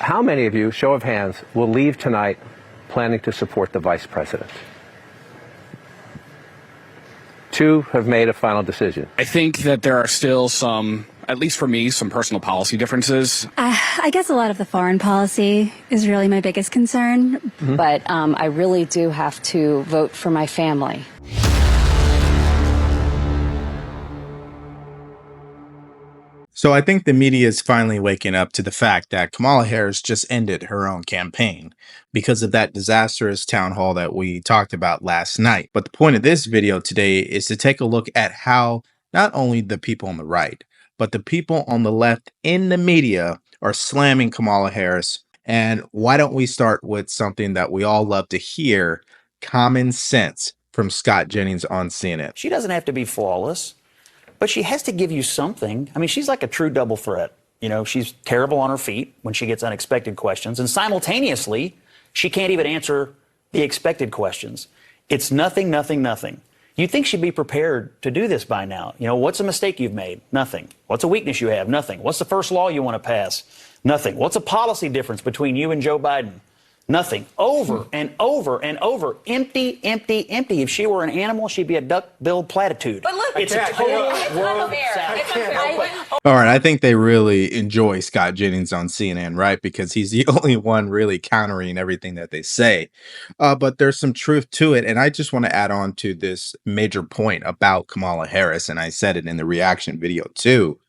how many of you, show of hands, will leave tonight planning to support the vice president? 2 have made a final decision. I think that there are still some, at least for me, some personal policy differences. I guess a lot of the foreign policy is really my biggest concern. But I really do have to vote for my family. So I think the media is finally waking up to the fact that Kamala Harris just ended her own campaign because of that disastrous town hall that we talked about last night. But the point of this video today is to take a look at how not only the people on the right, but the people on the left in the media are slamming Kamala Harris. And why don't we start with something that we all love to hear, common sense, from Scott Jennings on CNN. She doesn't have to be flawless, but she has to give you something. I mean, she's like a true double threat. You know, she's terrible on her feet when she gets unexpected questions, and simultaneously, she can't even answer the expected questions. It's nothing, nothing, nothing. You'd think she'd be prepared to do this by now. You know, what's a mistake you've made? Nothing. What's a weakness you have? Nothing. What's the first law you want to pass? Nothing. What's a policy difference between you and Joe Biden? Nothing. Over and over and over. Empty, empty, empty. If she were an animal, she'd be a duck-billed platitude. But look, it's a total word salad. All right, I think they really enjoy Scott Jennings on CNN, right? Because he's the only one really countering everything that they say. But there's some truth to it. And I just want to add on to this major point about Kamala Harris. And I said it in the reaction video too.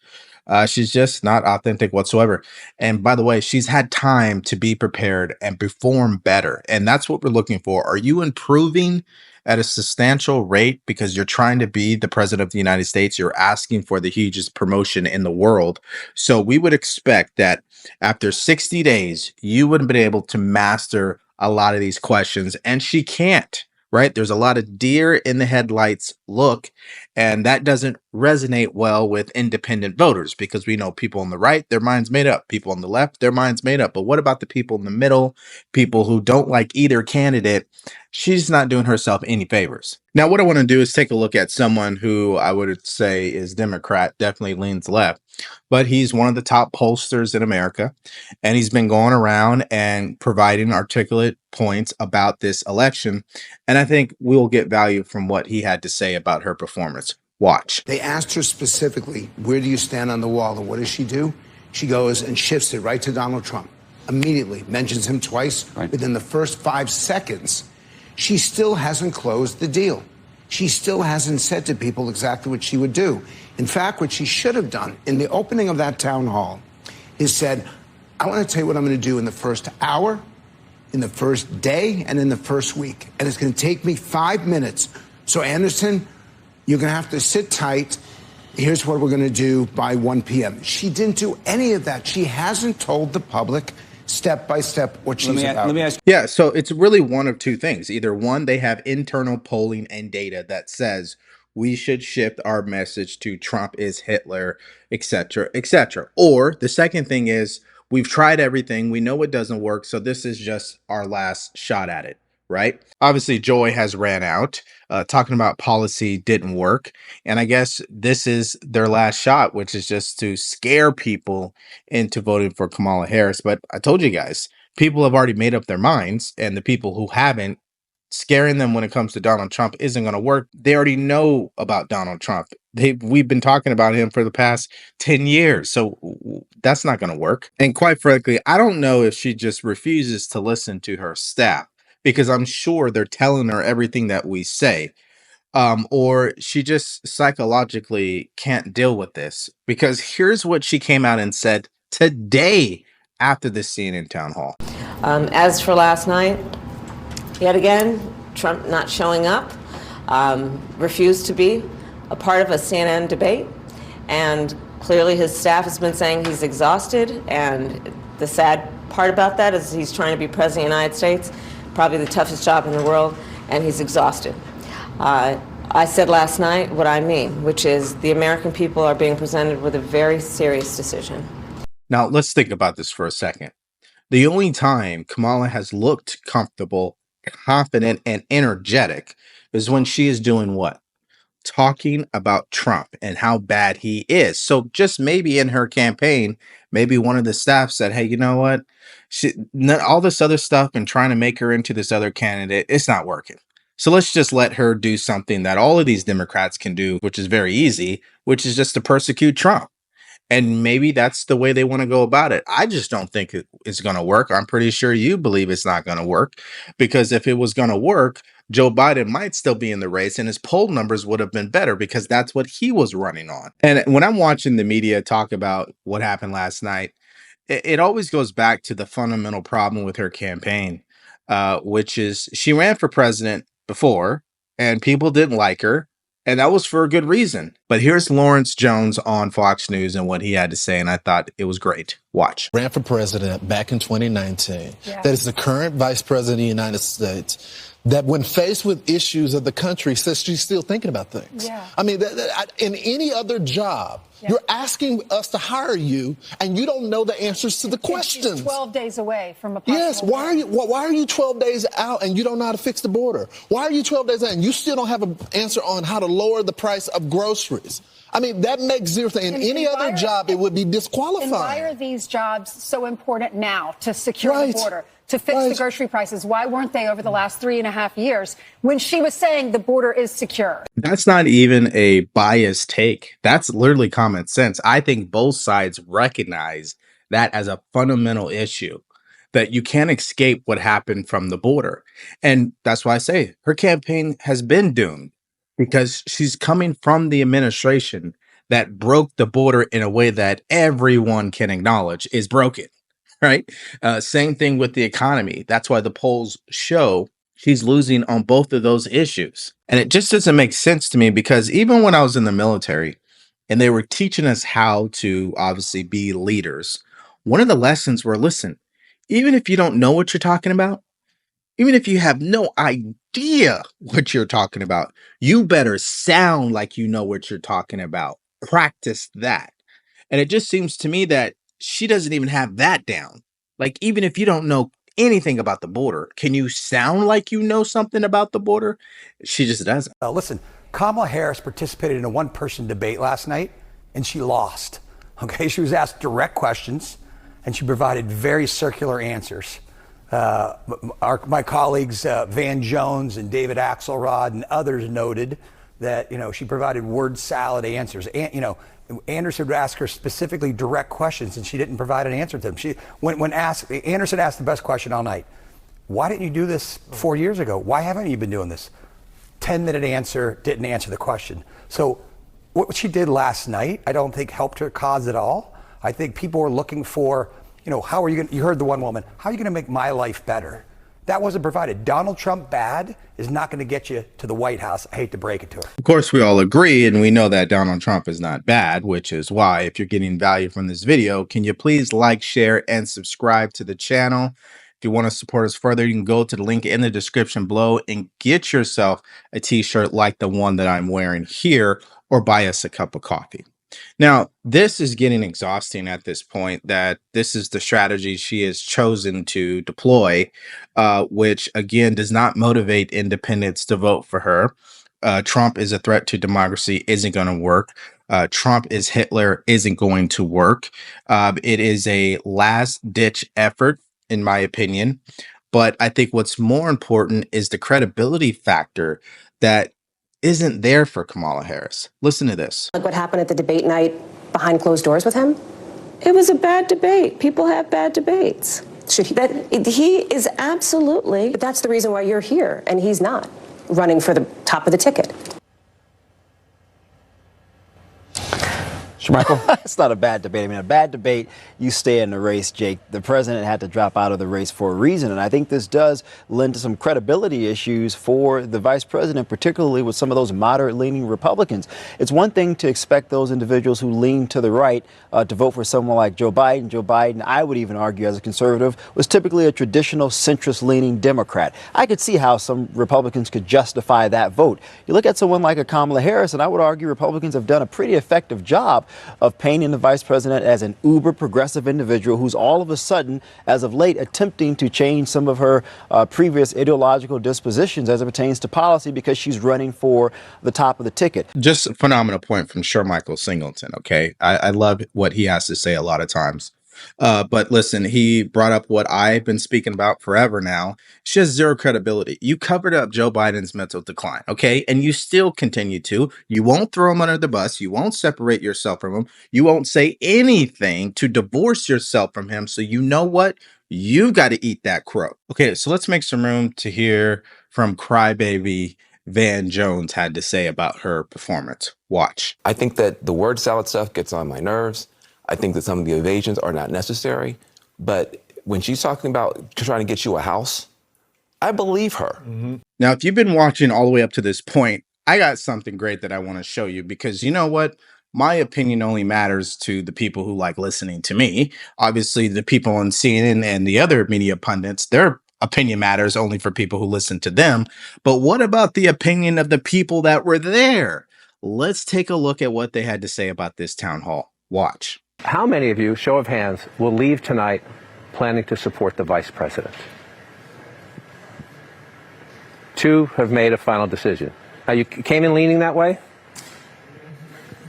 She's just not authentic whatsoever. And by the way, she's had time to be prepared and perform better. And that's what we're looking for. Are you improving at a substantial rate because you're trying to be the president of the United States? You're asking for the hugest promotion in the world. So we would expect that after 60 days, you would have been able to master a lot of these questions. And she can't. Right? There's a lot of deer in the headlights look, and that doesn't resonate well with independent voters because we know people on the right, their minds made up. People on the left, their minds made up. But what about the people in the middle, people who don't like either candidate? She's not doing herself any favors. Now, what I want to do is take a look at someone who I would say is Democrat, definitely leans left, but he's one of the top pollsters in America, and he's been going around and providing articulate points about this election. And I think we'll get value from what he had to say about her performance. Watch. They asked her specifically, where do you stand on the wall? And what does she do? She goes and shifts it right to Donald Trump. Immediately mentions him twice. Right. Within the first 5 seconds, she still hasn't closed the deal. She still hasn't said to people exactly what she would do. In fact, what she should have done in the opening of that town hall is said, I want to tell you what I'm going to do in the first hour, in the first day, and in the first week. And it's going to take me 5 minutes. So, Anderson, you're going to have to sit tight. Here's what we're going to do by 1 p.m. She didn't do any of that. She hasn't told the public step by step what she's about. Let me ask. Yeah, so it's really one of two things. Either one, they have internal polling and data that says we should shift our message to Trump is Hitler, etc., etc. Or the second thing is we've tried everything. We know it doesn't work. So this is just our last shot at it. Right? Obviously, joy has ran out. Talking about policy didn't work. And I guess this is their last shot, which is just to scare people into voting for Kamala Harris. But I told you guys, people have already made up their minds. And the people who haven't, scaring them when it comes to Donald Trump isn't going to work. They already know about Donald Trump. We've been talking about him for the past 10 years. So that's not going to work. And quite frankly, I don't know if she just refuses to listen to her staff, because I'm sure they're telling her everything that we say, or she just psychologically can't deal with this. Because here's what she came out and said today after the CNN town hall. As for last night, yet again, Trump not showing up, refused to be a part of a CNN debate, and clearly his staff has been saying he's exhausted, and the sad part about that is he's trying to be president of the United States, probably the toughest job in the world, and he's exhausted. I said last night what I mean, which is the American people are being presented with a very serious decision. Now, let's think about this for a second. The only time Kamala has looked comfortable, confident, and energetic is when she is doing what? Talking about Trump and how bad he is. So just maybe in her campaign, Maybe one of the staff said, hey, you know what? All this other stuff and trying to make her into this other candidate, it's not working. So let's just let her do something that all of these Democrats can do, which is very easy, which is just to persecute Trump. And maybe that's the way they want to go about it. I just don't think it's going to work. I'm pretty sure you believe it's not going to work, because if it was going to work, Joe Biden might still be in the race and his poll numbers would have been better, because that's what he was running on. And when I'm watching the media talk about what happened last night, it always goes back to the fundamental problem with her campaign, which is she ran for president before and people didn't like her. And that was for a good reason. But here's Lawrence Jones on Fox News and what he had to say. And I thought it was great. Watch. Ran for president back in 2019. Yeah. That is the current vice president of the United States. That when faced with issues of the country, says she's still thinking about things. Yeah. I mean, in any other job, yeah, you're asking us to hire you, and you don't know the answers to the questions. She's 12 days away from a possible. Yes. Why are you 12 days out and you don't know how to fix the border? Why are you 12 days out and you still don't have an answer on how to lower the price of groceries? I mean, that makes zero sense. In any other job, it would be disqualifying. And why are these jobs so important now to secure the border, to fix the grocery prices? Why weren't they over the last 3.5 years when she was saying the border is secure? That's not even a biased take. That's literally common sense. I think both sides recognize that as a fundamental issue, that you can't escape what happened from the border. And that's why I say her campaign has been doomed, because she's coming from the administration that broke the border in a way that everyone can acknowledge is broken, right? Same thing with the economy. That's why the polls show she's losing on both of those issues. And it just doesn't make sense to me, because even when I was in the military and they were teaching us how to obviously be leaders, one of the lessons were, listen, even if you don't know what you're talking about, even if you have no idea what you're talking about, you better sound like you know what you're talking about. Practice that. And it just seems to me that she doesn't even have that down. Like, even if you don't know anything about the border, can you sound like you know something about the border? She just doesn't. Listen, Kamala Harris participated in a one-person debate last night, and she lost. Okay, she was asked direct questions, and she provided very circular answers. My colleagues Van Jones and David Axelrod and others noted that, she provided word salad answers. And, Anderson would ask her specifically direct questions, and she didn't provide an answer to them. When asked, Anderson asked the best question all night: why didn't you do this 4 years ago? Why haven't you been doing this? 10-minute answer, didn't answer the question. So what she did last night, I don't think helped her cause at all. I think people were looking for, how are you going to, you heard the one woman, how are you going to make my life better? That wasn't provided. Donald Trump bad is not going to get you to the White House. I hate to break it to her. Of course, we all agree, and we know that Donald Trump is not bad, which is why, if you're getting value from this video, can you please like, share, and subscribe to the channel? If you want to support us further, you can go to the link in the description below and get yourself a t-shirt like the one that I'm wearing here, or buy us a cup of coffee. Now, this is getting exhausting at this point, that this is the strategy she has chosen to deploy, which, again, does not motivate independents to vote for her. Trump is a threat to democracy isn't going to work. Trump is Hitler isn't going to work. It is a last-ditch effort, in my opinion. But I think what's more important is the credibility factor that isn't there for Kamala Harris. Listen to this. Like what happened at the debate night behind closed doors with him? It was a bad debate. People have bad debates. He is absolutely, but that's the reason why you're here, and he's not running for the top of the ticket. Michael? It's not a bad debate. I mean, a bad debate, you stay in the race, Jake. The president had to drop out of the race for a reason, and I think this does lend to some credibility issues for the vice president, particularly with some of those moderate-leaning Republicans. It's one thing to expect those individuals who lean to the right to vote for someone like Joe Biden. Joe Biden, I would even argue as a conservative, was typically a traditional centrist-leaning Democrat. I could see how some Republicans could justify that vote. You look at someone like a Kamala Harris, and I would argue Republicans have done a pretty effective job of painting the vice president as an uber progressive individual who's all of a sudden, as of late, attempting to change some of her previous ideological dispositions as it pertains to policy because she's running for the top of the ticket. Just a phenomenal point from Michael Singleton, okay? I love what he has to say a lot of times. But listen, he brought up what I've been speaking about forever now. She has zero credibility. You covered up Joe Biden's mental decline, okay? And you still continue to. You won't throw him under the bus. You won't separate yourself from him. You won't say anything to divorce yourself from him. So you know what? You've got to eat that crow. Okay, so let's make some room to hear from Crybaby Van Jones had to say about her performance. Watch. I think that the word salad stuff gets on my nerves. I think that some of the evasions are not necessary. But when she's talking about trying to get you a house, I believe her. Now, if you've been watching all the way up to this point, I got something great that I want to show you, because you know what? My opinion only matters to the people who like listening to me. Obviously, the people on CNN and the other media pundits, their opinion matters only for people who listen to them. But what about the opinion of the people that were there? Let's take a look at what they had to say about this town hall. Watch. How many of you, show of hands, will leave tonight planning to support the vice president? 2 have made a final decision. Now, you came in leaning that way?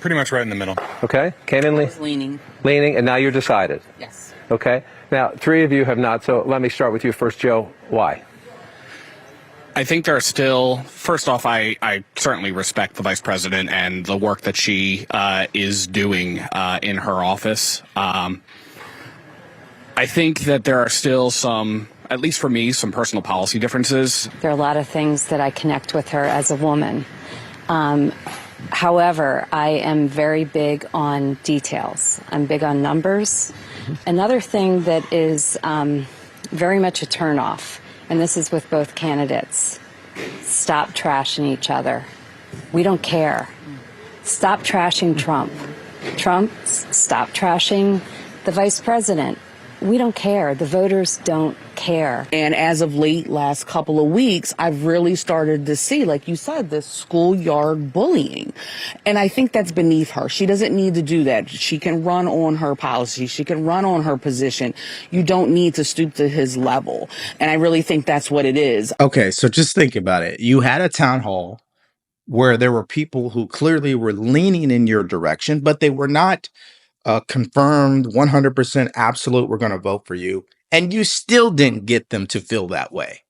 Pretty much right in the middle. Okay. Came in Leaning. leaning, and now you're decided. Yes. Okay. Now, 3 of you have not. So let me start with you first, Joe. Why? I think there are still, first off, I certainly respect the vice president and the work that she is doing in her office. I think that there are still some, at least for me, some personal policy differences. There are a lot of things that I connect with her as a woman. However, I am very big on details. I'm big on numbers. Another thing that is very much a turnoff, and this is with both candidates: stop trashing each other. We don't care. Stop trashing Trump. Trump, stop trashing the vice president. We don't care. The voters don't care. And as of late, last couple of weeks, I've really started to see, like you said, this schoolyard bullying. And I think that's beneath her. She doesn't need to do that. She can run on her policy. She can run on her position. You don't need to stoop to his level. And I really think that's what it is. Okay, so just think about it. You had a town hall where there were people who clearly were leaning in your direction, but they were not confirmed 100% absolute, we're going to vote for you, and you still didn't get them to feel that way.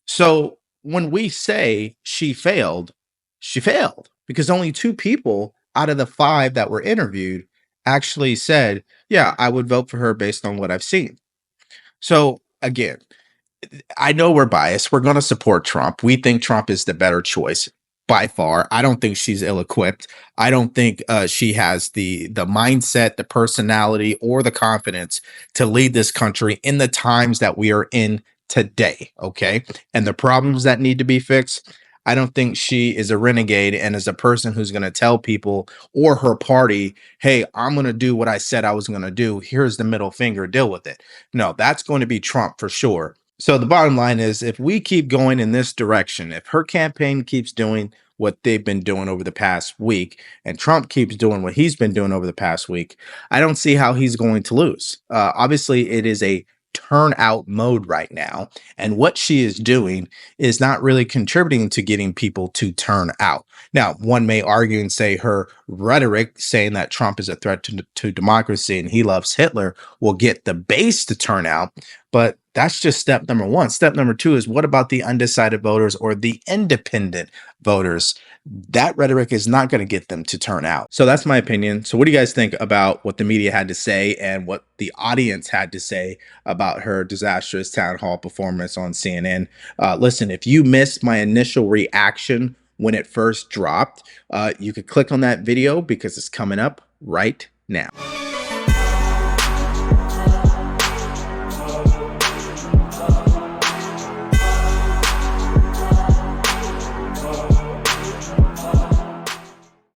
So when we say she failed because only 2 people out of the 5 that were interviewed actually said, yeah, I would vote for her based on what I've seen. So again, I know we're biased. We're going to support Trump. We think Trump is the better choice. By far. I don't think she's ill-equipped. I don't think she has the mindset, the personality, or the confidence to lead this country in the times that we are in today, okay? And the problems that need to be fixed, I don't think she is a renegade and is a person who's going to tell people or her party, hey, I'm going to do what I said I was going to do. Here's the middle finger, deal with it. No, that's going to be Trump for sure. So the bottom line is, if we keep going in this direction, if her campaign keeps doing what they've been doing over the past week, and Trump keeps doing what he's been doing over the past week, I don't see how he's going to lose. Obviously, it is a turnout mode right now, and what she is doing is not really contributing to getting people to turn out. Now, one may argue and say her rhetoric saying that Trump is a threat to democracy and he loves Hitler will get the base to turn out, but that's just step number 1. Step number 2 is, what about the undecided voters or the independent voters? That rhetoric is not going to get them to turn out. So that's my opinion. So what do you guys think about what the media had to say and what the audience had to say about her disastrous town hall performance on CNN? Listen, if you missed my initial reaction when it first dropped, you could click on that video because it's coming up right now.